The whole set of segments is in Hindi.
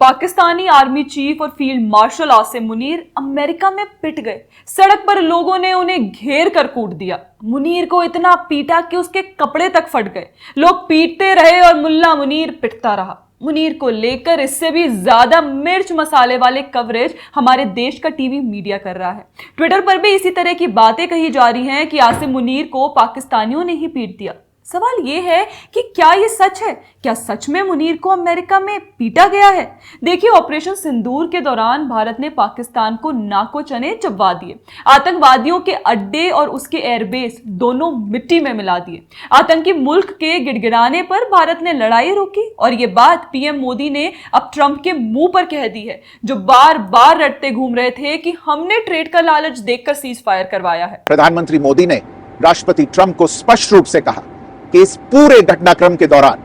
पाकिस्तानी आर्मी चीफ और field marshal Asim Munir America में पिट गए। सड़क पर लोगों ने उन्हें घेर कर कूट दिया। मुनीर को इतना पीटा कि उसके कपड़े तक फट गए। लोग पीटते रहे और मुल्ला मुनीर पिटता रहा। मुनीर को लेकर इससे भी ज्यादा मिर्च मसाले वाले कवरेज हमारे देश का टीवी मीडिया कर रहा है। ट्विटर पर भी इसी तरह की बातें कही जा रही हैं कि आसिम मुनीर को पाकिस्तानियों ने ही पीट दिया। सवाल यह है कि क्या यह सच है? क्या सच में मुनीर को अमेरिका में पीटा गया है? देखिए, ऑपरेशन सिंदूर के दौरान भारत ने पाकिस्तान को नाको चने चबवा दिए। आतंकवादियों के अड्डे और उसके एयरबेस दोनों मिट्टी में मिला दिए। आतंकी मुल्क के गिड़गिड़ाने पर भारत ने लड़ाई रोकी और यह बात पीएम मोदी ने अब ट्रंप के मुंह पर कह दी है, जो बार बार रटते घूम रहे थे कि हमने ट्रेड का लालच देखकर सीज फायर करवाया है। प्रधानमंत्री मोदी ने राष्ट्रपति ट्रंप को स्पष्ट रूप से कहा कि इस पूरे घटनाक्रम के दौरान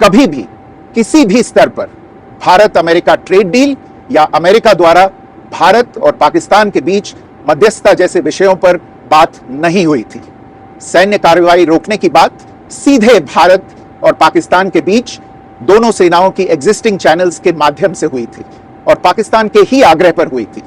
कभी भी किसी भी स्तर पर भारत अमेरिका ट्रेड डील या अमेरिका द्वारा भारत और पाकिस्तान के बीच मध्यस्थता जैसे विषयों पर बात नहीं हुई थी। सैन्य कार्रवाई रोकने की बात सीधे भारत और पाकिस्तान के बीच दोनों सेनाओं की एग्जिस्टिंग चैनल्स के माध्यम से हुई थी और पाकिस्तान के ही आग्रह पर हुई थी।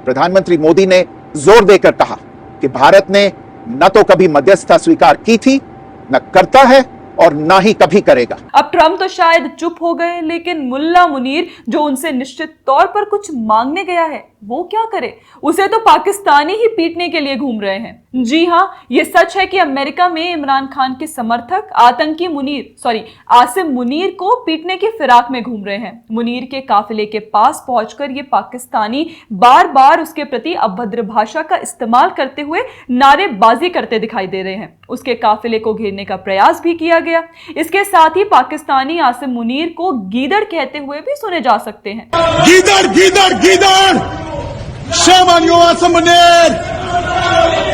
प्रधानमंत्री मोदी ने जोर देकर कहा कि भारत ने न तो कभी मध्यस्थता स्वीकार की थी, न करता है और ना ही कभी करेगा। अब ट्रंप तो शायद चुप हो गए, लेकिन मुल्ला मुनीर जो उनसे निश्चित तौर पर कुछ मांगने गया है, वो क्या करे? उसे तो पाकिस्तानी ही पीटने के लिए घूम रहे हैं। जी हां, ये सच है कि अमेरिका में इमरान खान के समर्थक आतंकी आसिम मुनीर को पीटने की फिराक में घूम रहे हैं। मुनीर के काफिले के पास पहुंचकर ये पाकिस्तानी बार बार उसके प्रति अभद्र भाषा का इस्तेमाल करते हुए नारेबाजी करते दिखाई दे रहे हैं। उसके काफिले को घेरने का प्रयास भी किया गया। इसके साथ ही पाकिस्तानी आसिम मुनीर को गीदड़ कहते हुए भी सुने जा सकते हैं। गीदड़ गीदड़ गीदड़, shame on you Asim Munir,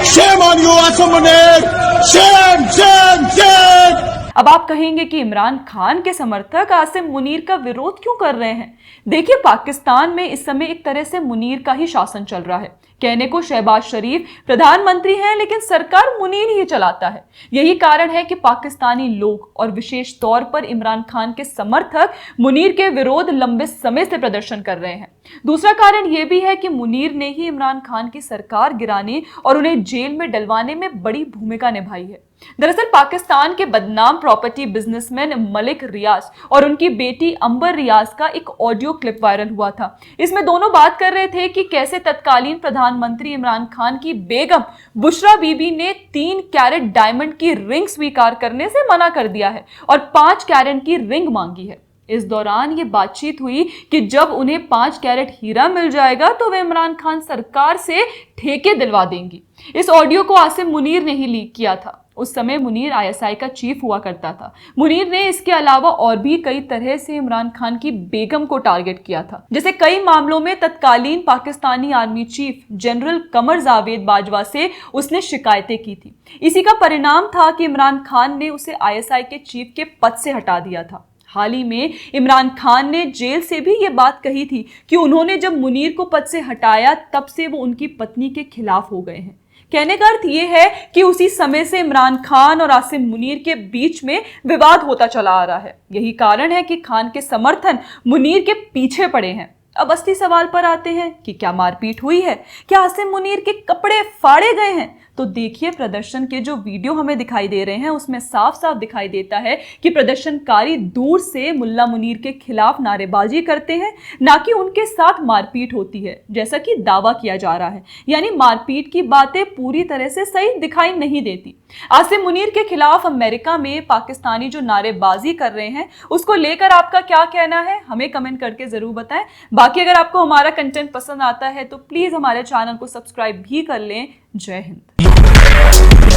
shame on you Asim Munir, shame shame shame। अब आप कहेंगे कि इमरान खान के समर्थक आसिम मुनीर का विरोध क्यों कर रहे हैं? देखिए, पाकिस्तान में इस समय एक तरह से मुनीर का ही शासन चल रहा है। कहने को शहबाज शरीफ प्रधानमंत्री हैं, लेकिन सरकार मुनीर ही चलाता है। यही कारण है कि पाकिस्तानी लोग और विशेष तौर पर इमरान खान के समर्थक मुनीर के विरोध लंबे समय से प्रदर्शन कर रहे हैं। दूसरा कारण यह भी है कि मुनीर ने ही इमरान खान की सरकार गिराने और उन्हें जेल में डलवाने में बड़ी भूमिका निभाई है। दरअसल पाकिस्तान के बदनाम प्रॉपर्टी बिजनेसमैन मलिक रियाज और उनकी बेटी अंबर रियाज का एक ऑडियो क्लिप वायरल हुआ था। इसमें दोनों बात कर रहे थे कि कैसे तत्कालीन प्रधानमंत्री इमरान खान की बेगम बुशरा बीबी ने 3 कैरेट डायमंड की रिंग स्वीकार करने से मना कर दिया है और 5 कैरेट की रिंग मांगी है। इस दौरान ये बातचीत हुई कि जब उन्हें 5 कैरेट हीरा मिल जाएगा तो वे इमरान खान सरकार से ठेके दिलवा देंगी। इस ऑडियो को आसिम मुनीर ने ही लीक किया था। उस समय मुनीर आईएसआई का चीफ हुआ करता था। मुनीर ने इसके अलावा और भी कई तरह से इमरान खान की बेगम को टारगेट किया था। जैसे कई मामलों में तत्कालीन Pakistani army chief general Qamar Javed Bajwa से उसने शिकायतें की थी। इसी का परिणाम था कि इमरान खान ने उसे आईएसआई के चीफ के पद से हटा दिया था। हाल ही में इमरान खान ने जेल से भी ये बात कही थी कि उन्होंने जब मुनीर को पद से हटाया तब से वो उनकी पत्नी के खिलाफ हो गए हैं। कहने का अर्थ ये है कि उसी समय से इमरान खान और आसिम मुनीर के बीच में विवाद होता चला आ रहा है। यही कारण है कि खान के समर्थन मुनीर के पीछे पड़े हैं। अब असली सवाल पर आते हैं कि क्या मारपीट हुई है? क्या आसिम मुनीर के कपड़े फाड़े गए हैं? तो देखिए, प्रदर्शन के जो वीडियो हमें दिखाई दे रहे हैं उसमें साफ साफ दिखाई देता है कि प्रदर्शनकारी दूर से मुल्ला मुनीर के खिलाफ नारेबाजी करते हैं, ना कि उनके साथ मारपीट होती है जैसा कि दावा किया जा रहा है। यानी मारपीट की बातें पूरी तरह से सही दिखाई नहीं देती। आसिम मुनीर के खिलाफ अमेरिका में पाकिस्तानी जो नारेबाजी कर रहे हैं उसको लेकर आपका क्या कहना है, हमें कमेंट करके जरूर बताएं। बाकी अगर आपको हमारा कंटेंट पसंद आता है तो प्लीज हमारे चैनल को सब्सक्राइब भी कर लें। जय हिंद।